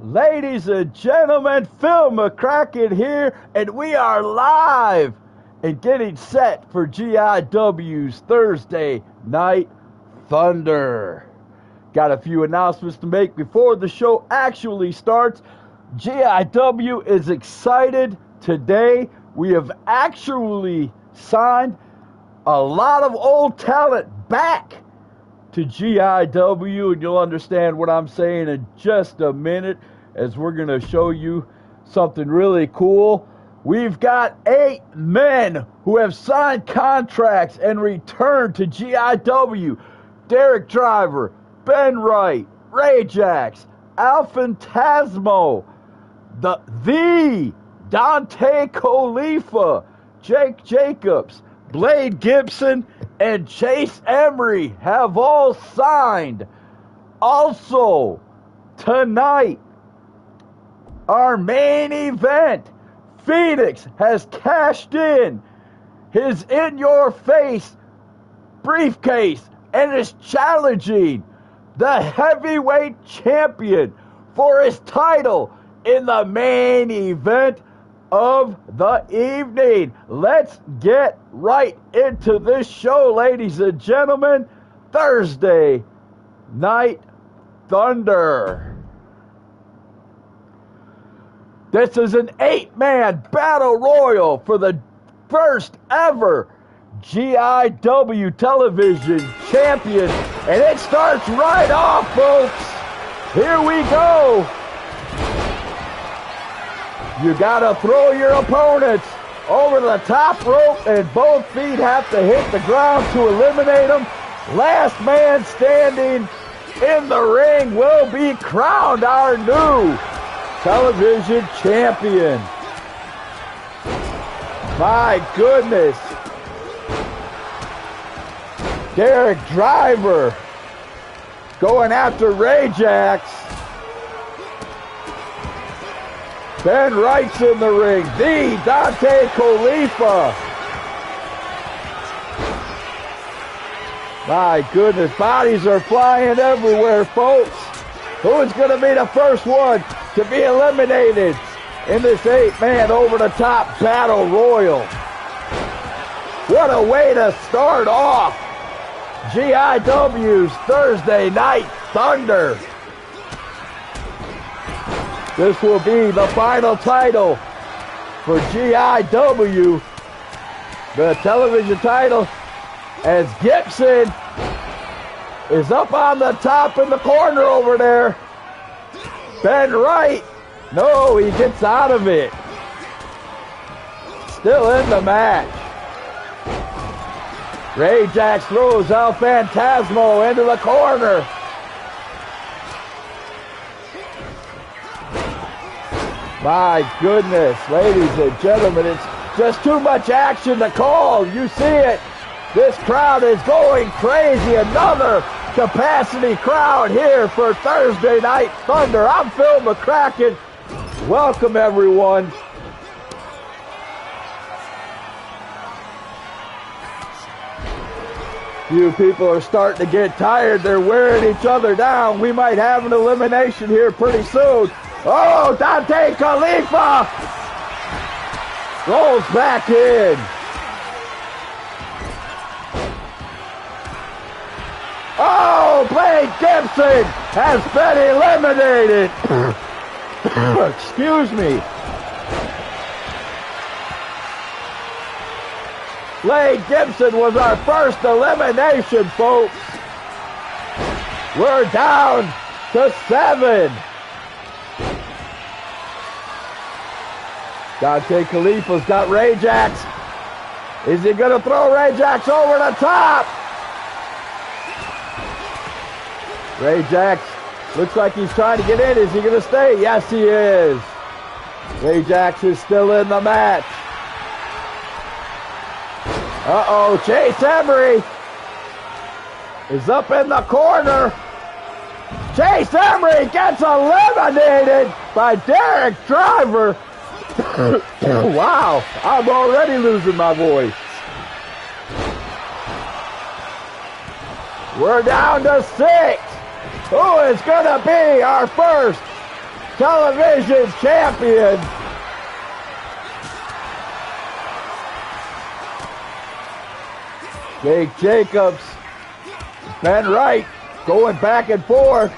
Ladies and gentlemen, Phil McCracken here, and we are live and getting set for GIW's Thursday Night Thunder. Got a few announcements to make before the show actually starts. GIW is excited today. We have actually signed a lot of old talent back to GIW, and you'll understand what I'm saying in just a minute as we're going to show you something really cool. We've got 8 men who have signed contracts and returned to GIW. Derek Driver, Ben Wright, Ray Jax, Al Phantasmo, the Dante Khalifa, Jake Jacobs, Blade Gibson, and Chase Emery have all signed. Also, tonight, our main event, Phoenix has cashed in his in-your-face briefcase and is challenging the heavyweight champion for his title in the main event of the evening. Let's get right into this show, ladies and gentlemen. Thursday Night Thunder. This is an 8-man battle royal for the first ever GIW television champion. And it starts right off, folks. Here we go. You gotta throw your opponents over the top rope, and both feet have to hit the ground to eliminate them. Last man standing in the ring will be crowned our new television champion. My goodness. Derek Driver going after Ray Jax. Ben Wright's in the ring. The Dante Khalifa. My goodness, bodies are flying everywhere, folks. Who is going to be the first one to be eliminated in this 8-man over-the-top battle royal? What a way to start off GIW's Thursday Night Thunder. This will be the final title for GIW, the television title, as Gibson is up on the top in the corner over there. Ben Wright, no, he gets out of it. Still in the match. Ray Jax throws El Phantasmo into the corner. My goodness, ladies and gentlemen, it's just too much action to call. You see it. This crowd is going crazy. Another capacity crowd here for Thursday Night Thunder. I'm Phil McCracken. Welcome, everyone. Few people are starting to get tired. They're wearing each other down. We might have an elimination here pretty soon. Oh, Dante Khalifa rolls back in. Oh, Blade Gibson has been eliminated. Excuse me. Blade Gibson was our first elimination, folks. We're down to 7. Dante Khalifa's got Ray Jax. Is he going to throw Ray Jax over the top? Ray Jax looks like he's trying to get in. Is he going to stay? Yes, he is. Ray Jax is still in the match. Uh-oh, Chase Emery is up in the corner. Chase Emery gets eliminated by Derek Driver. Wow, I'm already losing my voice. We're down to 6. Who is going to be our first television champion. Jake Jacobs, Ben Wright going back and forth.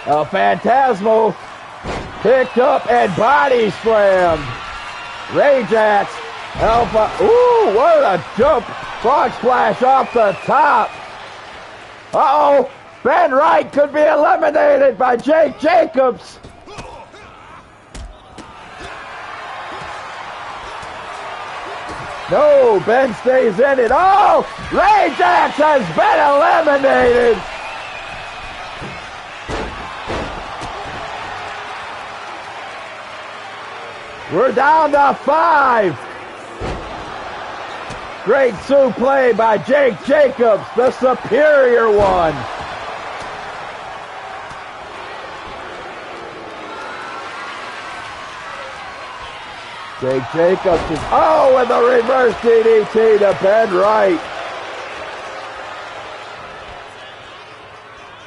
El Phantasmo picked up and body slammed. Rajax, Alpha, ooh, what a jump. Frog splash off the top. Uh-oh, Ben Wright could be eliminated by Jake Jacobs. No, Ben stays in it. Oh, Rajax has been eliminated. We're down to 5. Great suplex by Jake Jacobs, the superior one. Jake Jacobs is, oh, with a reverse DDT to Ben Wright.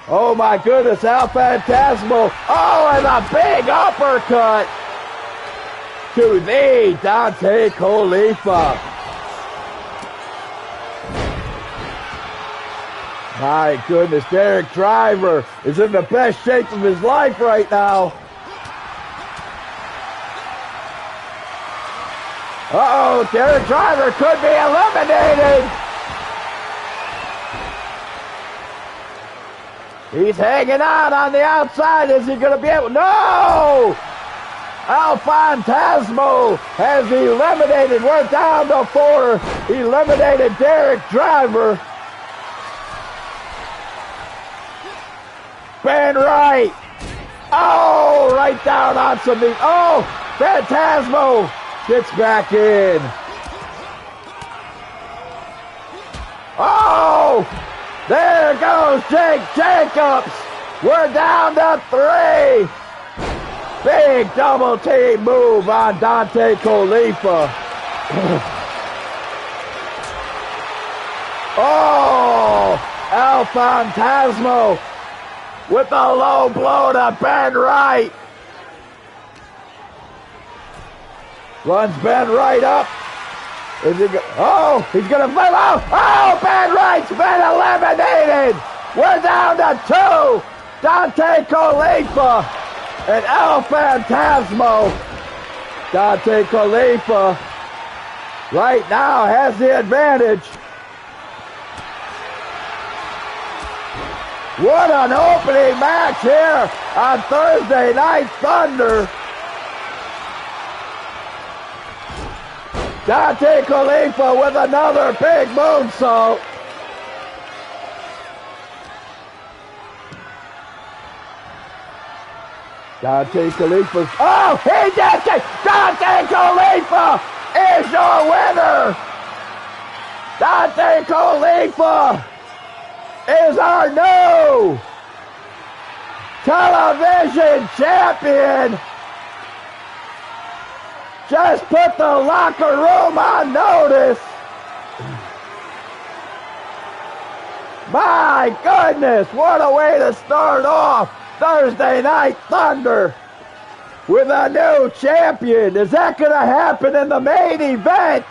Oh my goodness, El Phantasmo. Oh, and a big uppercut to the Dante Khalifa. My goodness, Derek Driver is in the best shape of his life right now. Uh-oh, Derek Driver could be eliminated. He's hanging on the outside. Is he going to be able? No! El Phantasmo has eliminated. We're down to 4. Eliminated Derek Driver. Ben Wright. Oh, right down on some meat. Oh, Phantasmo gets back in. Oh, there goes Jake Jacobs. We're down to 3. Big double team move on Dante Khalifa. Oh, El Phantasmo with a low blow to Ben Wright. Runs Ben Wright up. Is he oh, he's going to flip out. Oh, Ben Wright's been eliminated. We're down to 2. Dante Khalifa and El Phantasmo. Dante Khalifa right now has the advantage. What an opening match here on Thursday Night Thunder. Dante Khalifa with another big moonsault. Dante Khalifa. Oh, he did it! Dante Khalifa is your winner! Dante Khalifa is our new television champion. Just put the locker room on notice. My goodness, what a way to start off Thursday Night Thunder with a new champion. Is that going to happen in the main event?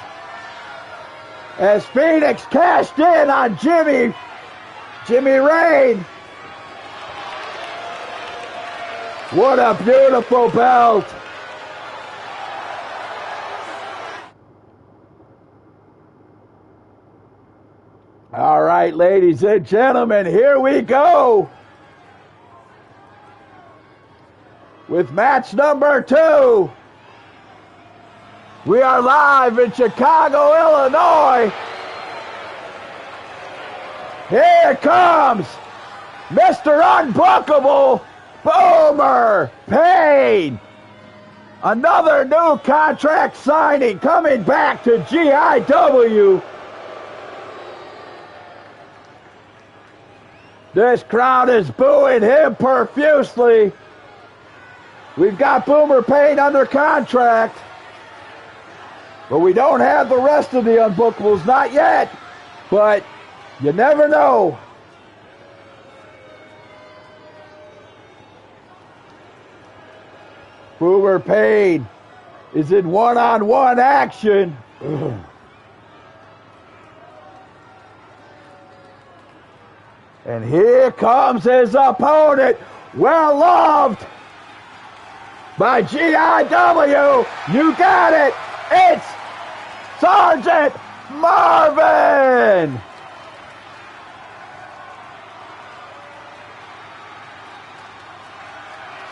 As Phoenix cashed in on Jimmy Rane. What a beautiful belt. All right, ladies and gentlemen, here we go with match number 2. We are live in Chicago, Illinois. Here comes Mr. Unbookable, Boomer Payne. Another new contract signing coming back to GIW. This crowd is booing him profusely. We've got Boomer Payne under contract, but we don't have the rest of the Unbookables, not yet, but you never know. Boomer Payne is in one-on-one action. And here comes his opponent, well loved by GIW. You got it. It's Sergeant Marvin.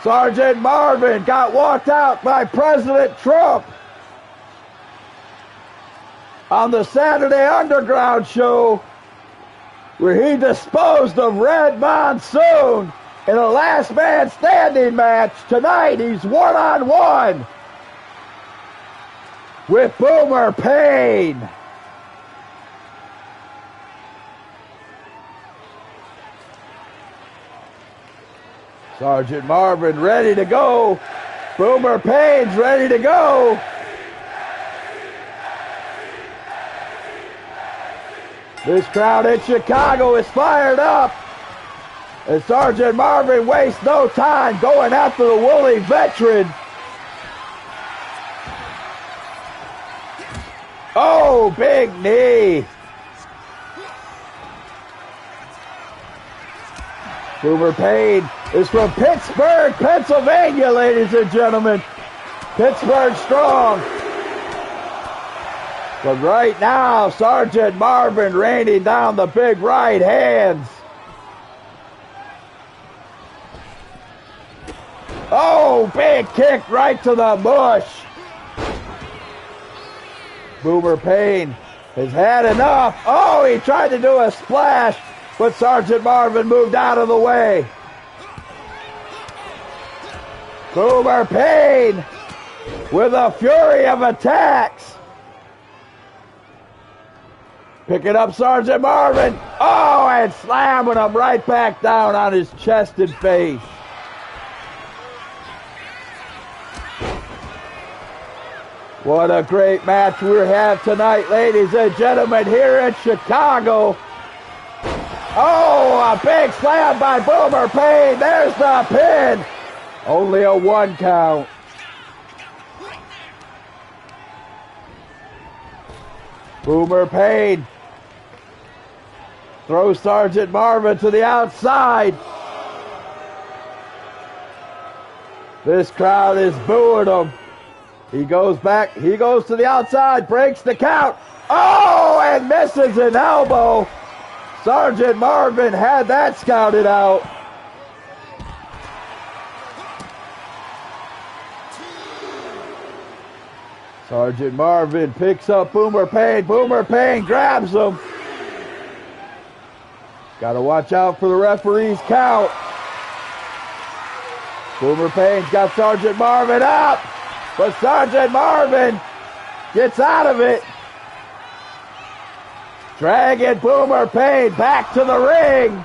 Sergeant Marvin got walked out by President Trump on the Saturday Underground show, where he disposed of Red Monsoon in a last man standing match. Tonight he's one-on-one with Boomer Payne. Sergeant Marvin ready to go. Boomer Payne's ready to go. This crowd in Chicago is fired up. And Sergeant Marvin wastes no time going after the woolly veteran. Oh, big knee. Boomer Payne is from Pittsburgh, Pennsylvania, ladies and gentlemen. Pittsburgh strong. But right now, Sergeant Marvin raining down the big right hands. Oh, big kick right to the bush. Boomer Payne has had enough. Oh, he tried to do a splash, but Sergeant Marvin moved out of the way. Boomer Payne with a fury of attacks. Picking up Sergeant Marvin. Oh, and slamming him right back down on his chest and face. What a great match we have tonight, ladies and gentlemen, here in Chicago. Oh, a big slam by Boomer Payne. There's the pin. Only a 1 count. Boomer Payne throws Sergeant Marvin to the outside. This crowd is booing him. He goes back. He goes to the outside. Breaks the count. Oh, and misses an elbow. Sergeant Marvin had that scouted out. Sergeant Marvin picks up Boomer Payne. Boomer Payne grabs him. Got to watch out for the referee's count. Boomer Payne's got Sergeant Marvin up, but Sergeant Marvin gets out of it. Dragging Boomer Payne back to the ring.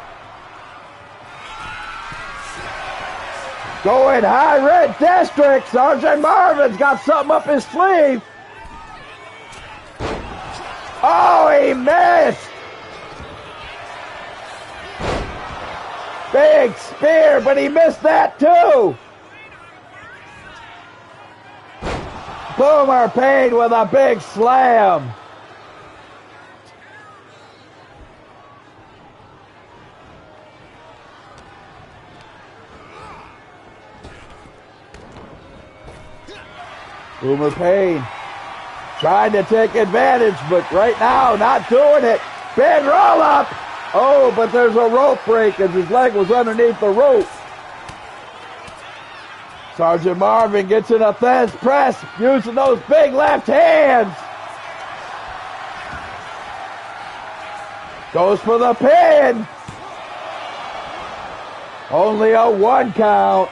Going high red district. Sergeant Marvin's got something up his sleeve. Oh, he missed. Big spear, but he missed that too. Boomer Payne with a big slam. Boomer Payne trying to take advantage, but right now not doing it. Big roll up. Oh, but there's a rope break as his leg was underneath the rope. Sergeant Marvin gets in a fast press using those big left hands. Goes for the pin. Only a 1 count.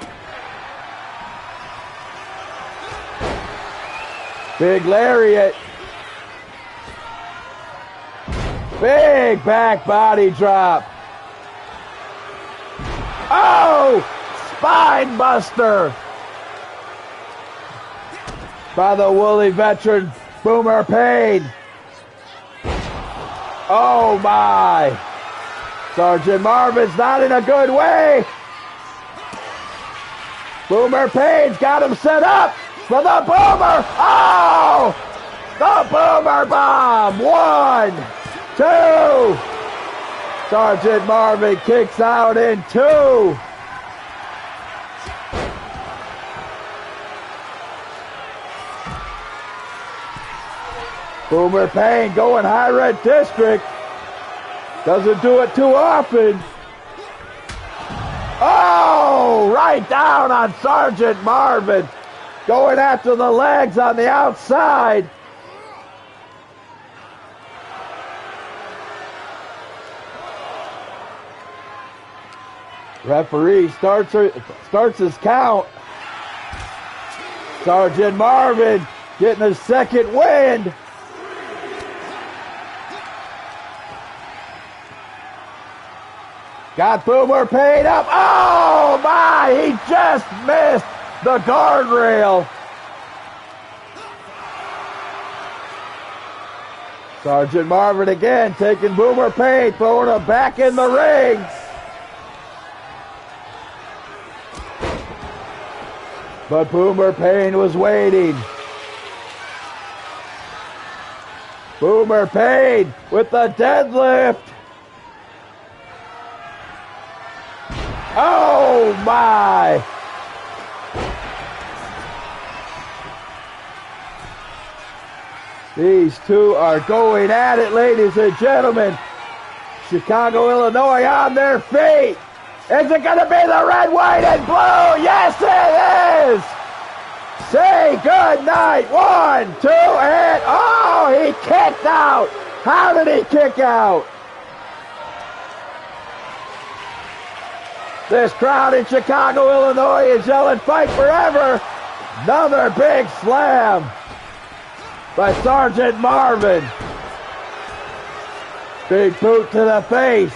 Big lariat. Big back body drop. Oh! Spine buster by the woolly veteran Boomer Payne. Oh my! Sergeant Marvin's not in a good way. Boomer Payne's got him set up for the Boomer. Oh! The Boomer Bomb. 1, 2. Sergeant Marvin kicks out in 2. Boomer Payne going high red district. Doesn't do it too often. Oh, right down on Sergeant Marvin. Going after the legs on the outside. Referee starts his count. Sergeant Marvin getting his second wind. Got Boomer Payne up. Oh my, he just missed the guardrail. Sergeant Marvin again taking Boomer Payne, throwing him back in the ring. But Boomer Payne was waiting. Boomer Payne with the deadlift. Oh my! These two are going at it, ladies and gentlemen. Chicago, Illinois on their feet. Is it going to be the red, white, and blue? Yes, it is! Say good night. 1, 2, and oh, he kicked out. How did he kick out? This crowd in Chicago, Illinois is yelling, fight forever. Another big slam by Sergeant Marvin. Big boot to the face.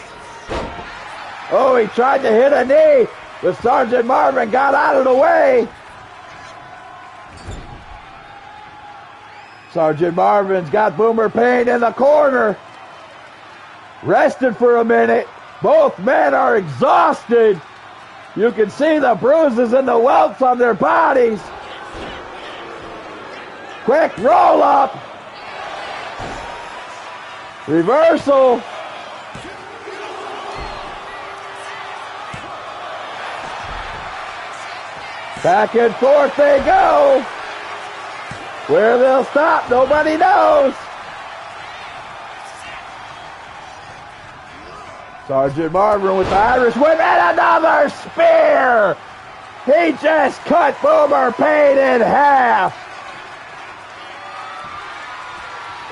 Oh, he tried to hit a knee, but Sergeant Marvin got out of the way. Sergeant Marvin's got Boomer Payne in the corner. Rested for a minute. Both men are exhausted. You can see the bruises and the welts on their bodies. Quick roll up. Reversal. Back and forth they go. Where they'll stop, nobody knows. Sergeant Marvin with the Irish whip and another spear. He just cut Boomer Payne in half.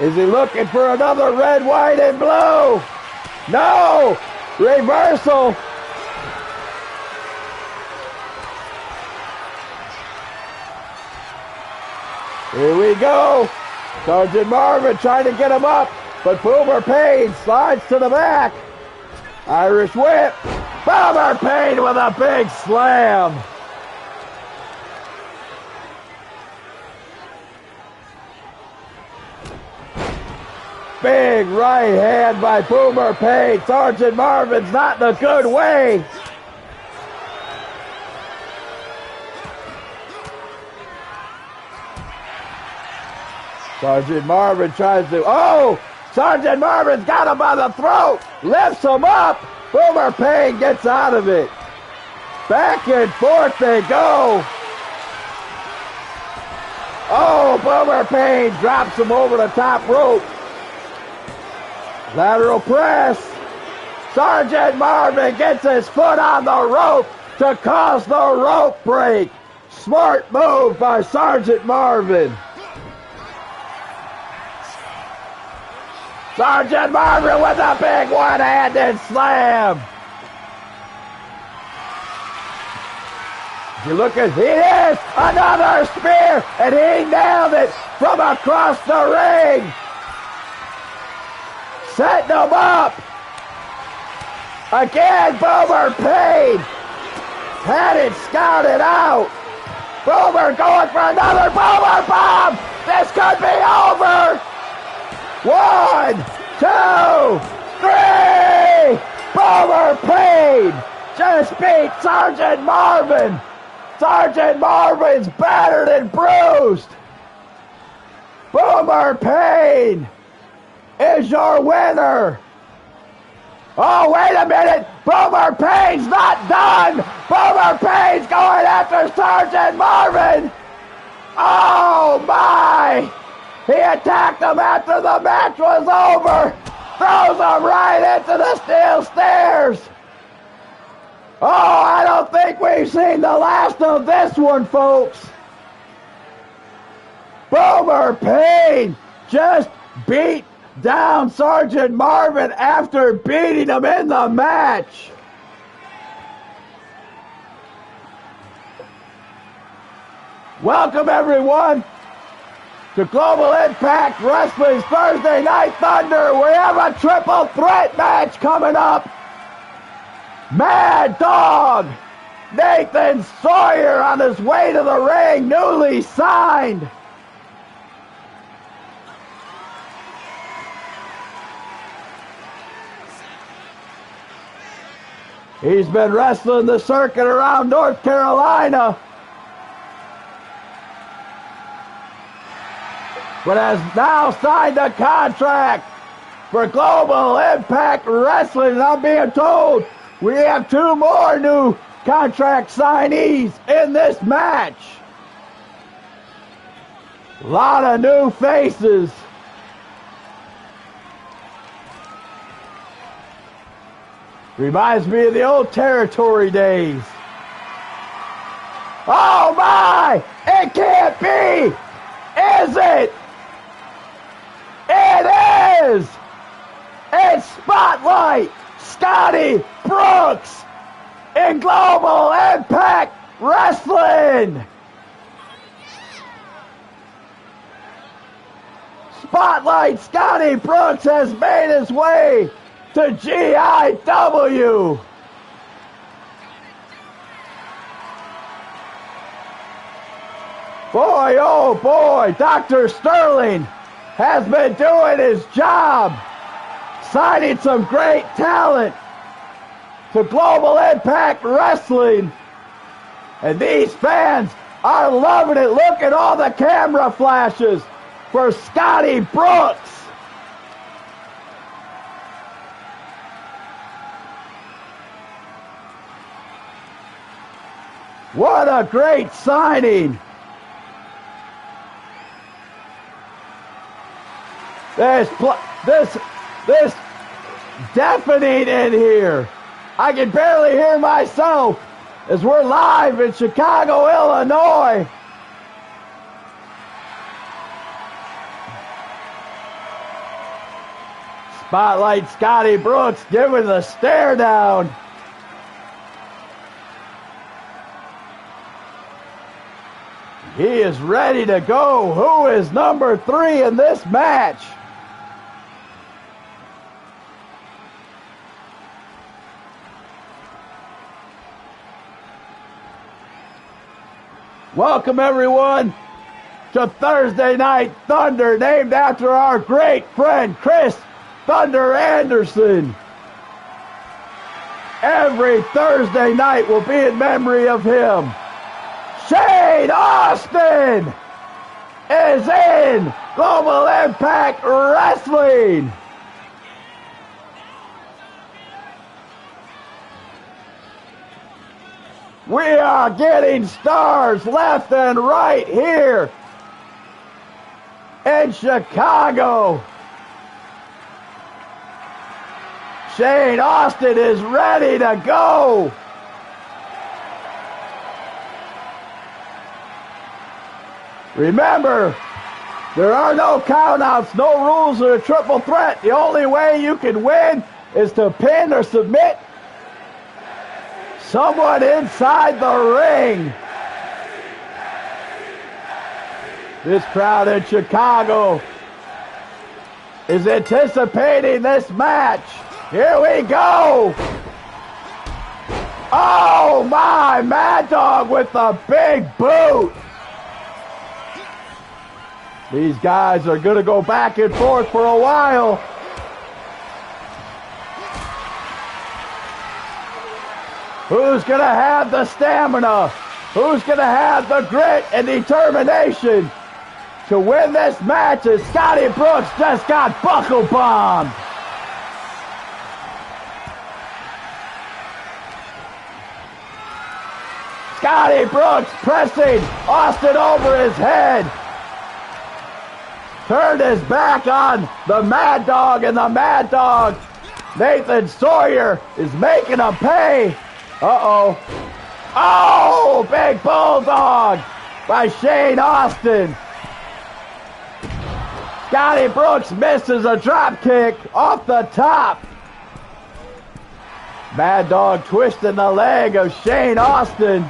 Is he looking for another red, white, and blue? No! Reversal. Here we go. Sergeant Marvin trying to get him up, but Boomer Payne slides to the back. Irish whip. Boomer Payne with a big slam. Big right hand by Boomer Payne. Sergeant Marvin's not in a good way. Sergeant Marvin tries to, oh! Sergeant Marvin's got him by the throat, lifts him up. Boomer Payne gets out of it. Back and forth they go. Oh, Boomer Payne drops him over the top rope. Lateral press. Sergeant Marvin gets his foot on the rope to cause the rope break. Smart move by Sergeant Marvin. Sergeant Marvin with a big one-handed slam. You look at, he is another spear, and he nailed it from across the ring. Setting him up. Again, Boomer Payne had it scouted out. Boomer going for another Boomer Bomb. This could be over. 1, 2, 3! Boomer Payne just beat Sergeant Marvin Sergeant Marvin's battered and bruised. Boomer Payne is your winner. Oh, wait a minute. Boomer Payne's not done. Boomer Payne's going after Sergeant Marvin. Oh, my. He attacked him after the match was over. Throws him right into the steel stairs. Oh, I don't think we've seen the last of this one, folks. Boomer Payne just beat down Sergeant Marvin after beating him in the match. Welcome, everyone, to Global Impact Wrestling's Thursday Night Thunder. We have a triple threat match coming up. Mad Dog Nathan Sawyer on his way to the ring, newly signed. He's been wrestling the circuit around North Carolina, but has now signed a contract for Global Impact Wrestling. And I'm being told we have 2 more new contract signees in this match. A lot of new faces. Reminds me of the old territory days. Oh my! It can't be! Is it? It is! It's Spotlight Scotty Brooks in Global Impact Wrestling! Spotlight Scotty Brooks has made his way to GIW. Boy, oh boy, Dr. Sterling has been doing his job, signing some great talent to Global Impact Wrestling. And these fans are loving it. Look at all the camera flashes for Scotty Brooks. What a great signing. There's this deafening in here. I can barely hear myself as we're live in Chicago, Illinois. Spotlight Scotty Brooks giving the stare down. He is ready to go. Who is number 3 in this match? Welcome, everyone, to Thursday Night Thunder, named after our great friend, Chris Thunder Anderson. Every Thursday night will be in memory of him. Shane Austin is in Global Impact Wrestling. We are getting stars left and right here in Chicago. Shane Austin is ready to go. Remember, there are no countouts, no rules of a triple threat. The only way you can win is to pin or submit someone inside the ring. This crowd in Chicago is anticipating this match. Here we go. Oh my, Mad Dog with a big boot. These guys are going to go back and forth for a while. Who's going to have the stamina Who's going to have the grit and determination to win this match as Scotty Brooks just got buckle bombed? Scotty Brooks pressing Austin over his head. Turned his back on the Mad Dog, and the Mad Dog, Nathan Sawyer, is making him pay. Uh-oh. Oh, big bulldog by Shane Austin. Scotty Brooks misses a drop kick off the top. Mad Dog twisting the leg of Shane Austin.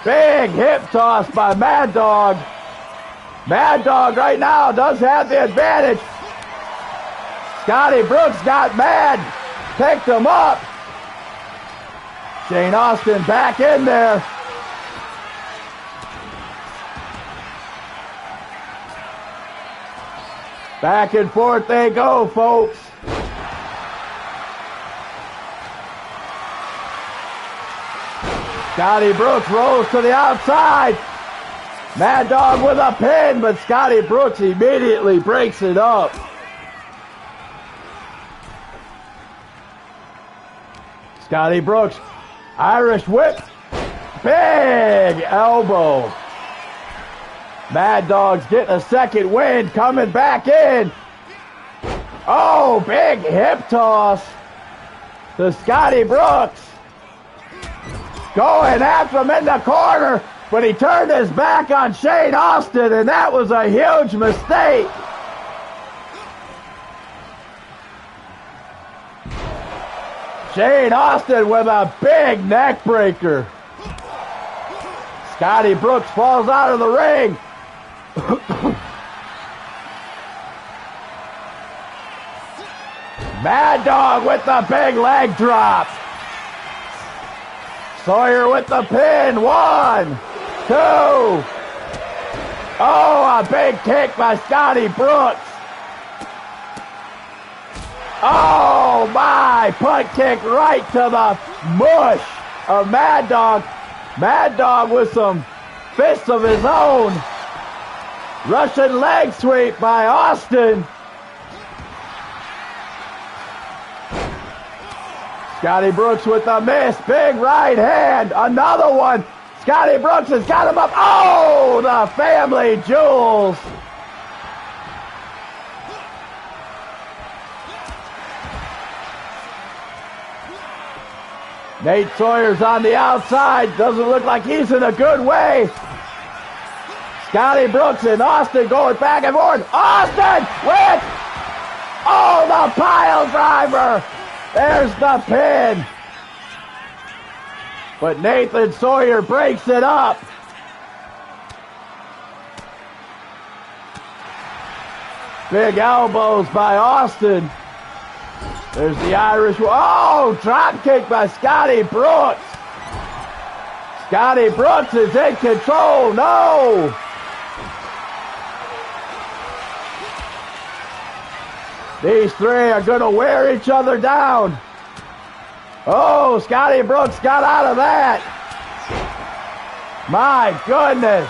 Big hip toss by Mad Dog. Mad Dog right now does have the advantage. Scotty Brooks got mad, picked him up. Shane Austin back in there. Back and forth they go, folks. Scotty Brooks rolls to the outside. Mad Dog with a pin, but Scotty Brooks immediately breaks it up. Scotty Brooks, Irish whip, big elbow. Mad Dog's getting a second wind, coming back in. Oh, big hip toss to Scotty Brooks. Going after him in the corner, but he turned his back on Shane Austin, and that was a huge mistake. Shane Austin with a big neck breaker. Scotty Brooks falls out of the ring. Mad Dog with the big leg drop. Sawyer with the pin. 1, 2. Oh, a big kick by Scotty Brooks. Oh my, punt kick right to the mush of Mad Dog. Mad Dog with some fists of his own. Russian leg sweep by Austin. Scotty Brooks with a miss. Big right hand. Another one. Scotty Brooks has got him up. Oh, the family jewels. Nate Sawyer's on the outside. Doesn't look like he's in a good way. Scotty Brooks and Austin going back and forth. Austin with, oh, the pile driver. There's the pin. But Nathan Sawyer breaks it up. Big elbows by Austin. There's the Irish. Oh, drop kick by Scotty Brooks. Scotty Brooks is in control. No. These three are going to wear each other down. Oh, Scotty Brooks got out of that. My goodness.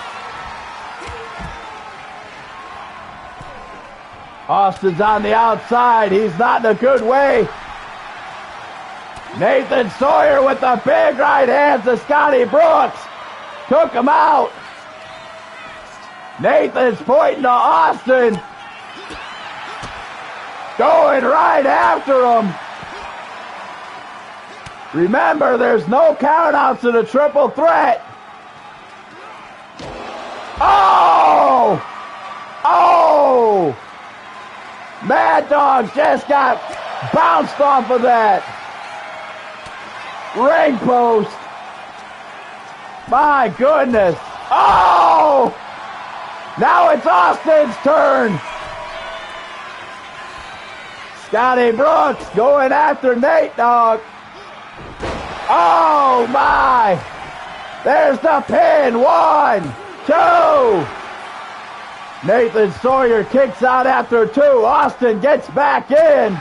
Austin's on the outside. He's not in a good way. Nathan Sawyer with the big right hand to Scotty Brooks. Took him out. Nathan's pointing to Austin. Going right after him. Remember, there's no countouts in a triple threat. Oh! Oh! Mad Dog just got bounced off of that ring post. My goodness. Oh! Now it's Austin's turn. Scotty Brooks going after Nate Dog. Oh my! There's the pin. 1, 2. Nathan Sawyer kicks out after 2. Austin gets back in.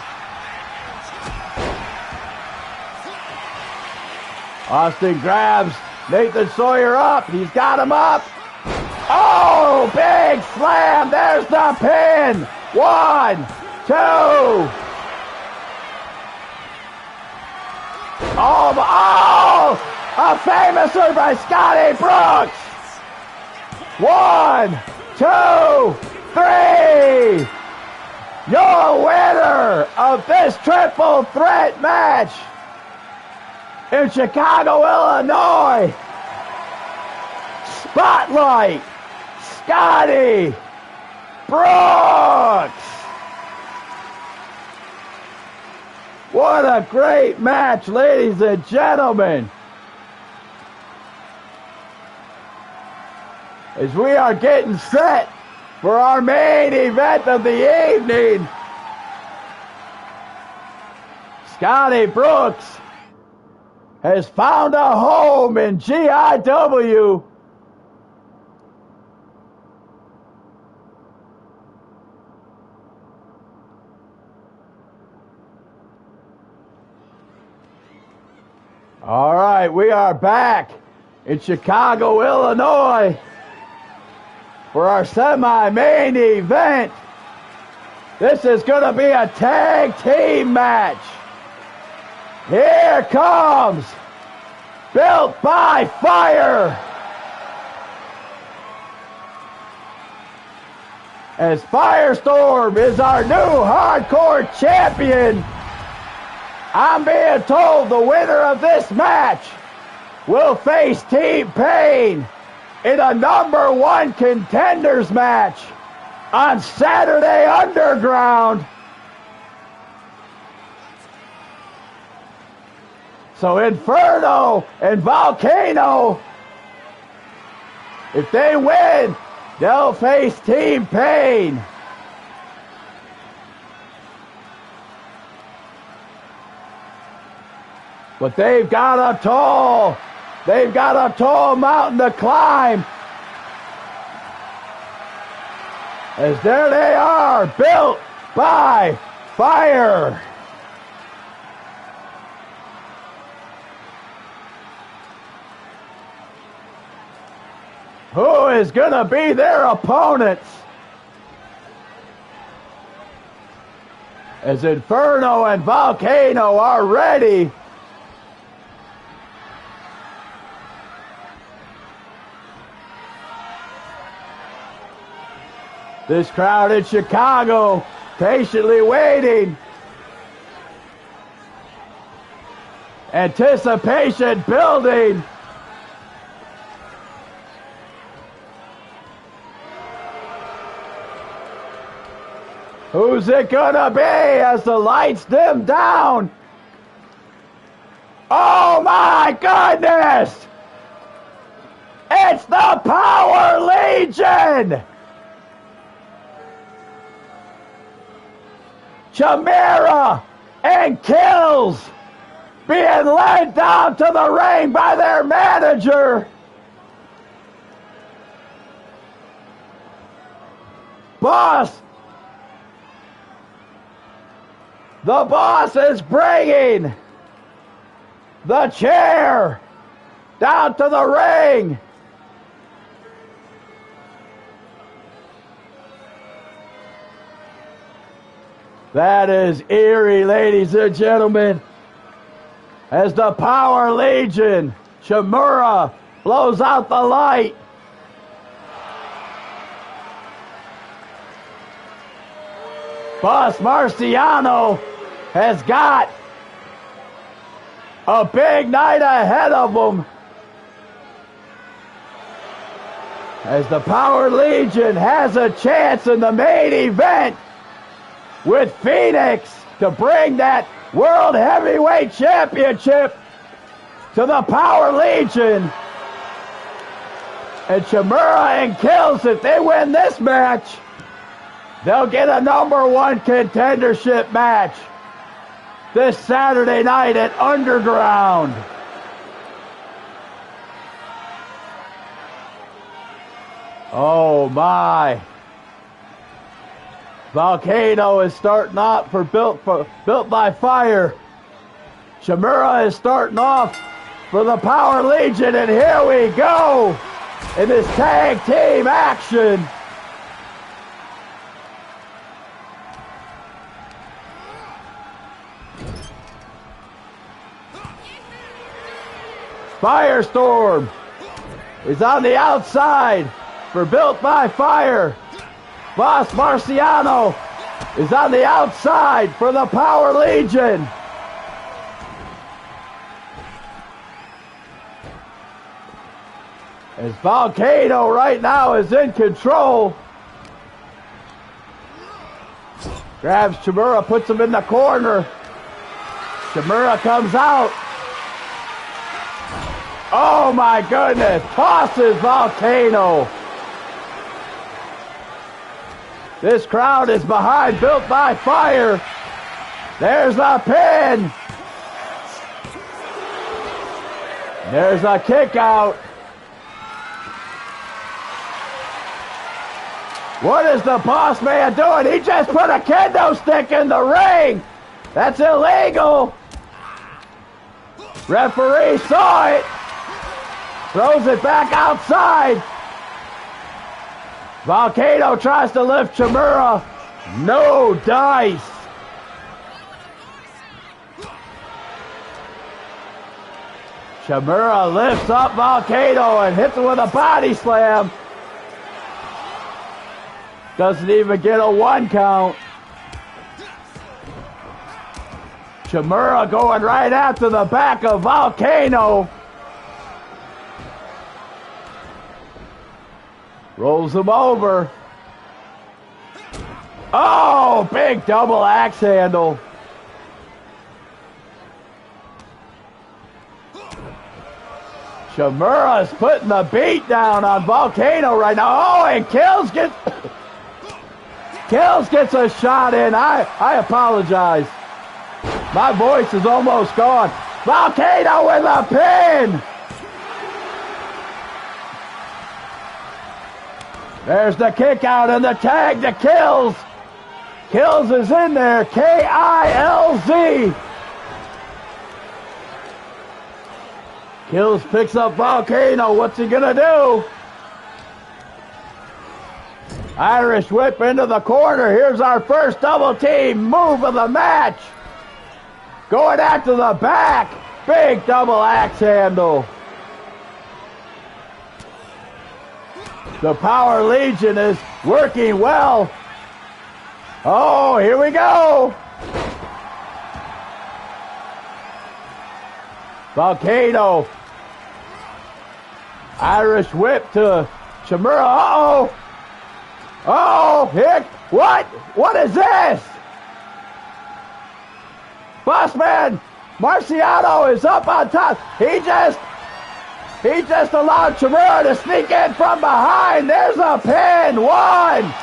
Austin grabs Nathan Sawyer up. He's got him up. Oh, big slam. There's the pin. 1, 2. Oh, a famouser by Scotty Brooks. 1, 2, 3. Your winner of this triple threat match in Chicago, Illinois. Spotlight, Scotty Brooks. What a great match, ladies and gentlemen. As we are getting set for our main event of the evening, Scotty Brooks has found a home in GIW. All right, we are back in Chicago, Illinois for our semi-main event. This is going to be a tag team match. Here comes Built by Fire as Firestorm is our new hardcore champion. I'm being told the winner of this match will face Team Pain in a #1 contenders match on Saturday Underground. So Inferno and Volcano, if they win, they'll face Team Pain. But they've got a tall mountain to climb. As there they are, Built by Fire. Who is gonna be their opponents? As Inferno and Volcano are ready. This crowd in Chicago patiently waiting. Anticipation building. Who's it gonna be as the lights dim down? Oh my goodness! It's the Power Legion! Chimera and Kills being led down to the ring by their manager. Boss. The boss is bringing the chair down to the ring. That is eerie, ladies and gentlemen, as the Power Legion, Chimera, blows out the light. Boss Marciano has got a big night ahead of him, as the Power Legion has a chance in the main event with Phoenix to bring that World Heavyweight Championship to the Power Legion. And Chimera and Kills, if they win this match, they'll get a #1 contendership match this Saturday night at Underground. Oh my. Volcano is starting off for Built by Fire. Chimera is starting off for the Power Legion, and here we go in this tag team action. Firestorm is on the outside for Built by Fire. Boss Marciano is on the outside for the Power Legion. As Volcano right now is in control. Grabs Chimura, puts him in the corner. Chimura comes out. Oh my goodness, tosses Volcano. This crowd is behind Built by Fire. There's a pin. There's a kick out. What is the boss man doing? He just put a kendo stick in the ring. That's illegal. Referee saw it. Throws it back outside. Volcano tries to lift Chimura. No dice. Chimura lifts up Volcano and hits him with a body slam. Doesn't even get a 1 count. Chimura going right after the back of Volcano. Rolls him over. Oh, big double axe handle. Chimura's putting the beat down on Volcano right now. Oh, and Kills gets a shot in. I apologize. My voice is almost gone. Volcano with a pin. There's the kick out and the tag to Kills. Kills is in there. K-I-L-Z. Kills picks up Volcano. What's he gonna do? Irish whip into the corner. Here's our first double team move of the match. Going after the back. Big double axe handle. The Power Legion is working well. Oh, here we go. Volcano. Irish whip to Chimura. Uh-oh. Oh, Hick. What? What is this? Bossman Marciano is up on top. He just allowed Chimura to sneak in from behind. There's a pin. 1.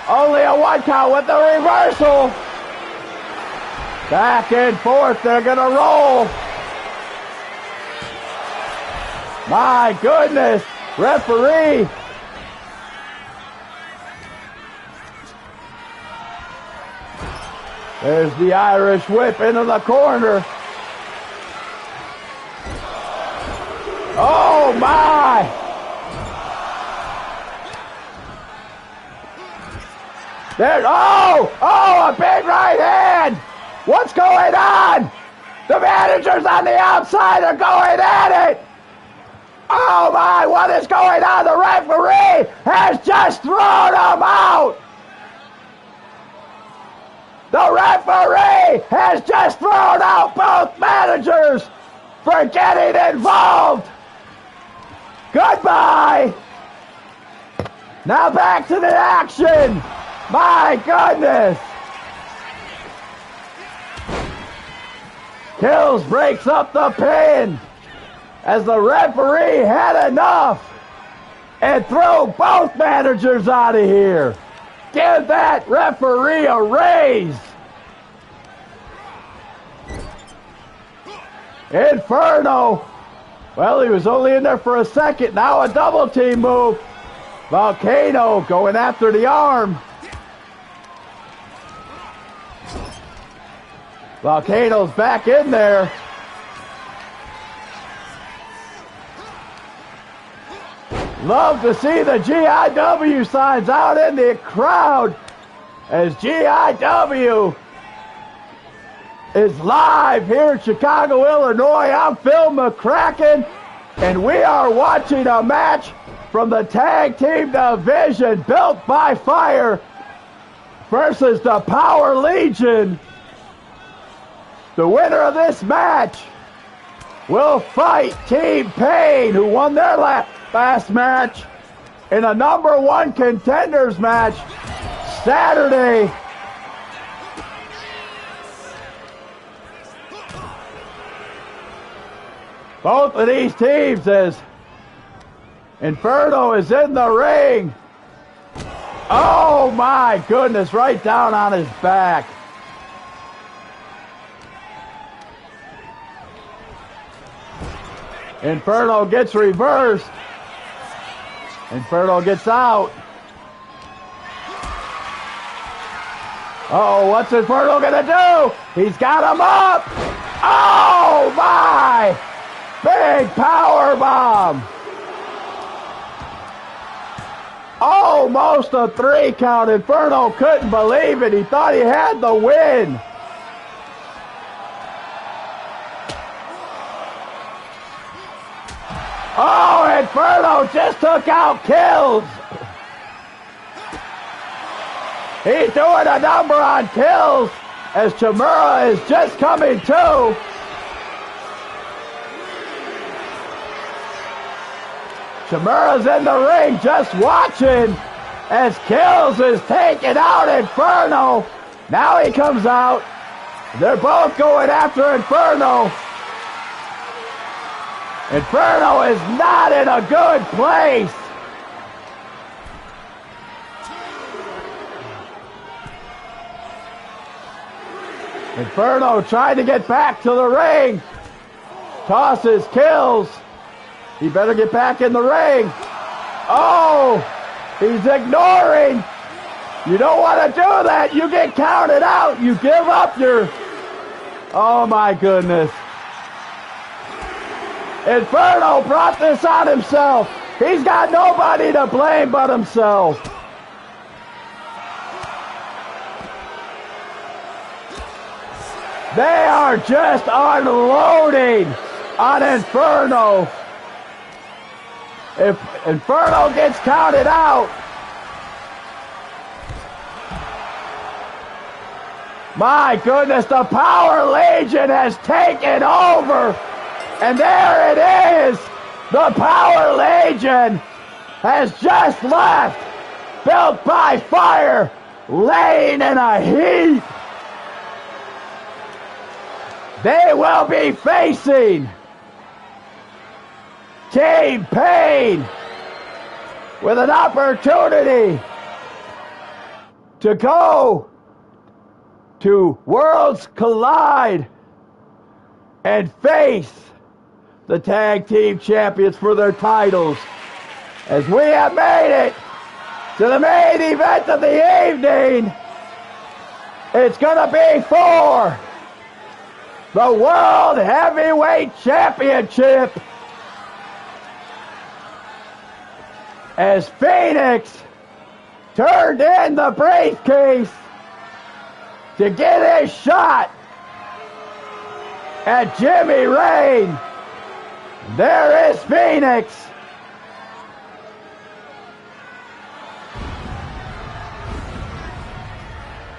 Only a 1 count with the reversal. Back and forth. They're going to roll. My goodness. Referee. There's the Irish whip into the corner. Oh my! There, a big right hand! What's going on? The managers on the outside are going at it! Oh my, what is going on? The referee has just thrown him out! The referee has just thrown out both managers for getting involved! Goodbye! Now back to the action! My goodness! Kills breaks up the pin as the referee had enough and throw both managers out of here. Give that referee a raise. Inferno. Well, he was only in there for a second. Now a double team move. Volcano going after the arm. Volcano's back in there. Love to see the GIW signs out in the crowd as GIW is live here in Chicago, Illinois. I'm Phil McCracken, and we are watching a match from the tag team division, Built by Fire versus the Power Legion. The winner of this match will fight Team Pain, who won their last match in a #1 contenders match Saturday. Both of these teams, as Inferno is in the ring. Oh my goodness, right down on his back. Inferno gets reversed. Inferno gets out. Uh-oh, what's Inferno gonna do? He's got him up. Oh my! Big power bomb. Almost a 3 count. Inferno couldn't believe it. He thought he had the win. Oh, Inferno just took out Kills. He's doing a number on Kills as Chimera is just coming to. Chimera's in the ring just watching as Kills is taking out Inferno. Now he comes out. They're both going after Inferno. Inferno is not in a good place. Inferno trying to get back to the ring. Tosses Kills. He better get back in the ring. Oh, he's ignoring. You don't want to do that. You get counted out. You give up your... Oh my goodness. Inferno brought this on himself. He's got nobody to blame but himself. They are just unloading on Inferno. If Inferno gets counted out, my goodness, the Power Legion has taken over. And there it is. The Power Legion has just left. Built by Fire, laying in a heap. They will be facing Team Pain with an opportunity to go to Worlds Collide and face the tag team champions for their titles. As we have made it to the main event of the evening, it's gonna be for the World Heavyweight Championship, as Phoenix turned in the briefcase to get his shot at Jimmy Rayne. There is Phoenix.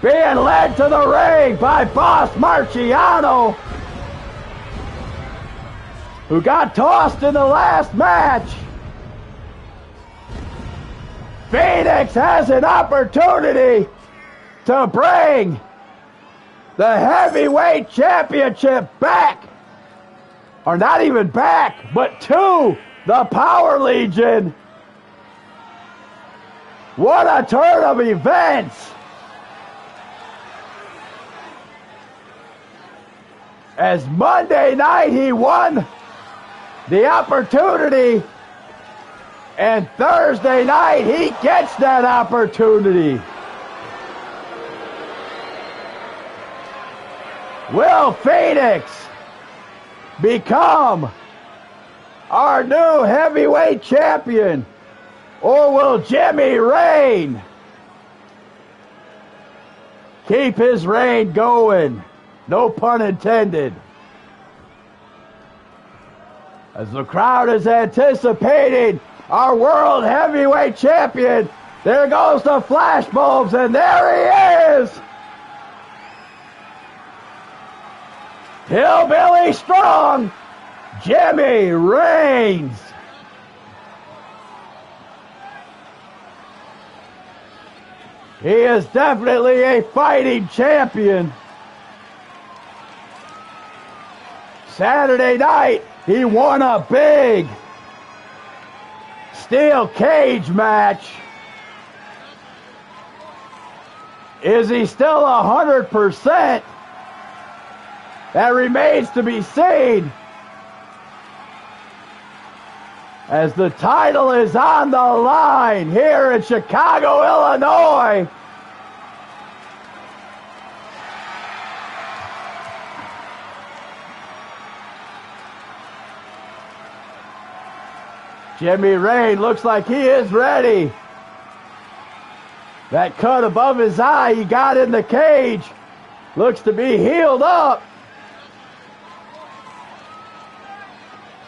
Being led to the ring by Boss Marciano, who got tossed in the last match. Phoenix has an opportunity to bring the heavyweight championship back, or not even back, but to the Power Legion. What a turn of events. As Monday night he won the opportunity, and Thursday night he gets that opportunity. Will Phoenix become our new heavyweight champion? Or will Jimmy Rayne keep his reign going? No pun intended. As the crowd is anticipating our World Heavyweight Champion, there goes the flashbulbs, and there he is! Hillbilly Strong, Jimmy Reigns. He is definitely a fighting champion. Saturday night, he won a big steel cage match. Is he still 100%? That remains to be seen. As the title is on the line here in Chicago, Illinois. Jimmy Rayne looks like he is ready. That cut above his eye he got in the cage looks to be healed up.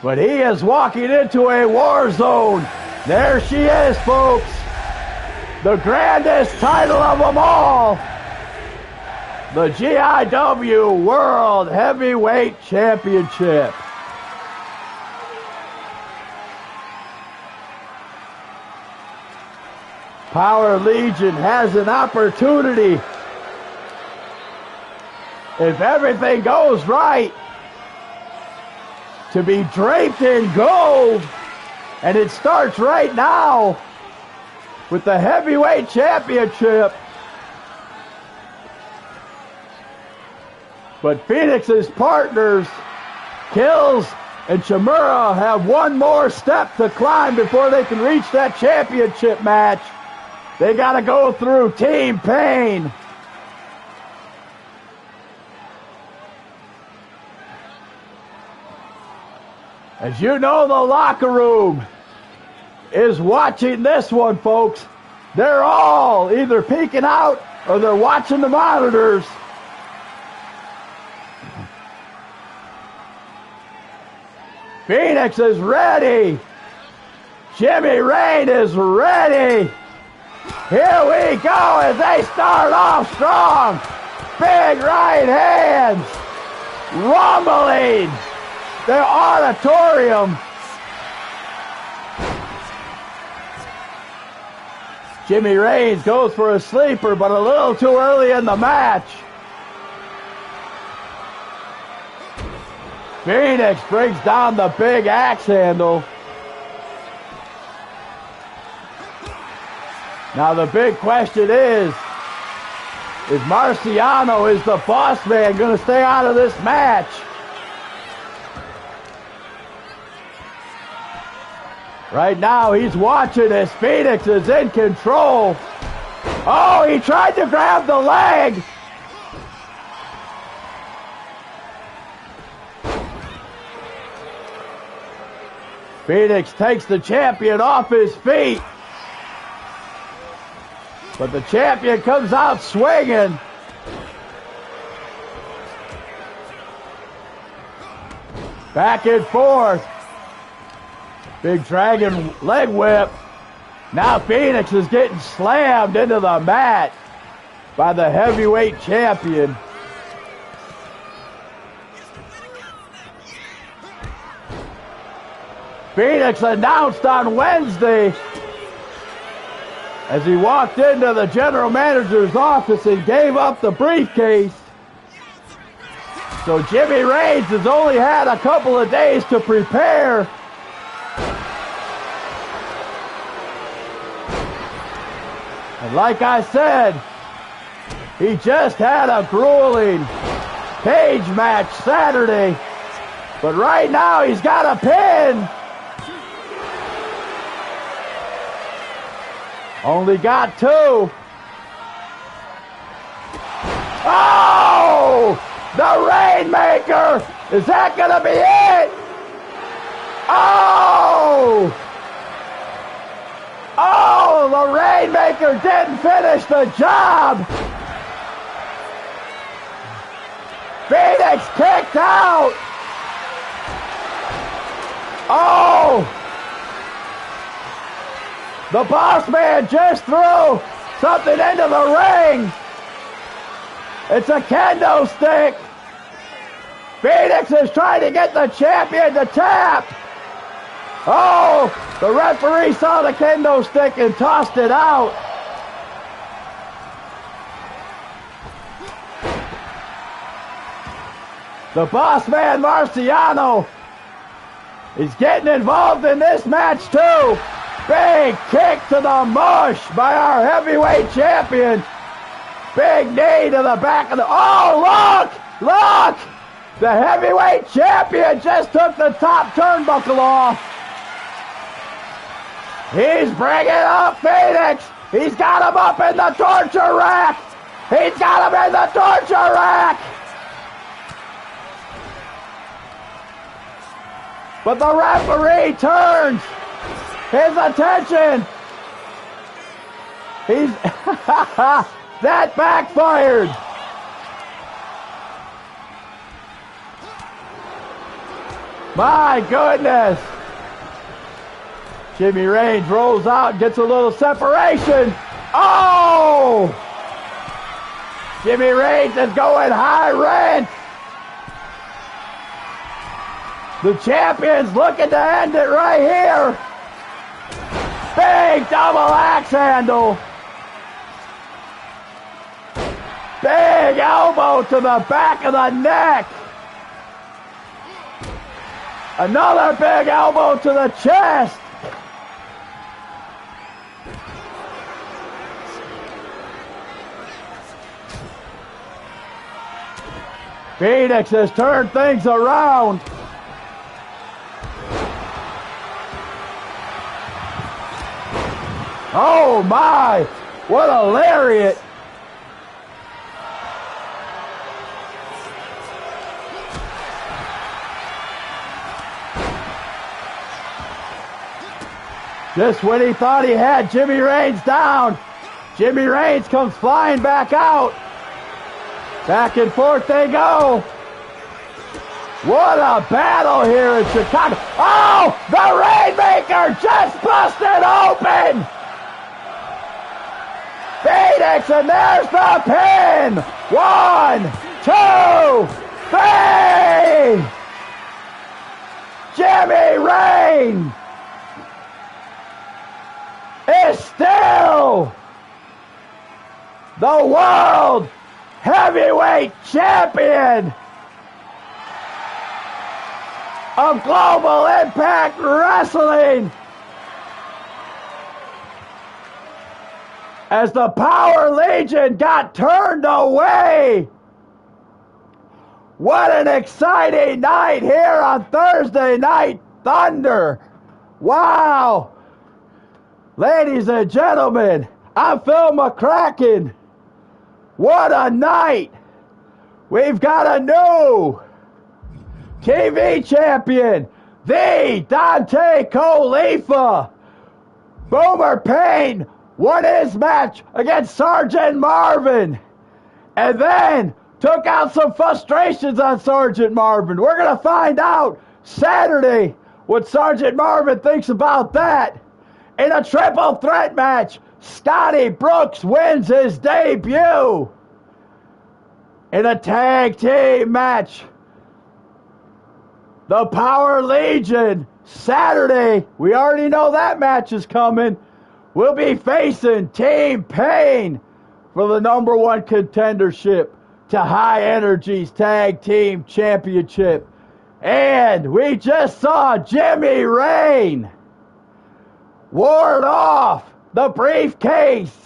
But he is walking into a war zone. There she is, folks. The grandest title of them all. The GIW World Heavyweight Championship. Power Legion has an opportunity. If everything goes right, to be draped in gold, and it starts right now with the Heavyweight Championship. But Phoenix's partners, Kills and Chimera, have one more step to climb before they can reach that championship match. They got to go through Team Pain. As you know, the locker room is watching this one, folks. They're all either peeking out or they're watching the monitors. Phoenix is ready. Jimmy Rayne is ready. Here we go as they start off strong. Big right hands. Rumbling the auditorium. Jimmy Reigns goes for a sleeper, but a little too early in the match. Phoenix brings down the big axe handle. Now the big question is Marciano, is the boss man, going to stay out of this match? Right now, he's watching as Phoenix is in control. Oh, he tried to grab the leg. Phoenix takes the champion off his feet. But the champion comes out swinging. Back and forth. Big dragon leg whip. Now Phoenix is getting slammed into the mat by the heavyweight champion. Phoenix announced on Wednesday as he walked into the general manager's office and gave up the briefcase. So Jimmy Reigns has only had a couple of days to prepare. And like I said, he just had a grueling cage match Saturday. But right now he's got a pin. Only got two. Oh! The Rainmaker! Is that gonna be it? Oh! Oh, the Rainmaker didn't finish the job. Phoenix kicked out. Oh! The Boss Man just threw something into the ring. It's a kendo stick. Phoenix is trying to get the champion to tap. Oh, the referee saw the kendo stick and tossed it out. The Boss Man Marciano is getting involved in this match too. Big kick to the mush by our heavyweight champion. Big knee to the back of the... Oh, look! Look! The heavyweight champion just took the top turnbuckle off. He's bringing up Phoenix. He's got him up in the torture rack. He's got him in the torture rack. But the referee turns his attention. He's... that backfired. My goodness. Jimmy Reigns rolls out and gets a little separation. Oh! Jimmy Reigns is going high rent. The champion's looking to end it right here. Big double axe handle. Big elbow to the back of the neck. Another big elbow to the chest. Phoenix has turned things around. Oh my, what a lariat. Just when he thought he had Jimmy Reigns down, Jimmy Reigns comes flying back out. Back and forth they go. What a battle here in Chicago. Oh, the Rainmaker just busted open. Phoenix, and there's the pin. 1, 2, 3. Jimmy Reigns is still the world heavyweight champion of Global Impact Wrestling. As the Power Legion got turned away. What an exciting night here on Thursday Night Thunder. Wow. Ladies and gentlemen, I'm Phil McCracken. What a night. We've got a new TV champion, the Dante Khalifa. Boomer Payne won his match against Sergeant Marvin and then took out some frustrations on Sergeant Marvin. We're going to find out Saturday what Sergeant Marvin thinks about that. In a triple threat match, Scotty Brooks wins his debut. In a tag team match, the Power Legion, Saturday, we already know that match is coming, will be facing Team Pain for the #1 contendership to High Energy's Tag Team Championship. And we just saw Jimmy Reigns ward off the briefcase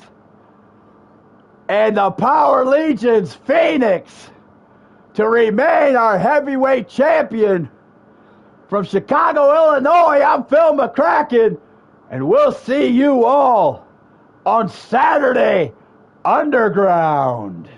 and the Power Legion's Phoenix to remain our heavyweight champion. From Chicago, Illinois, I'm Phil McCracken, and we'll see you all on Saturday Underground.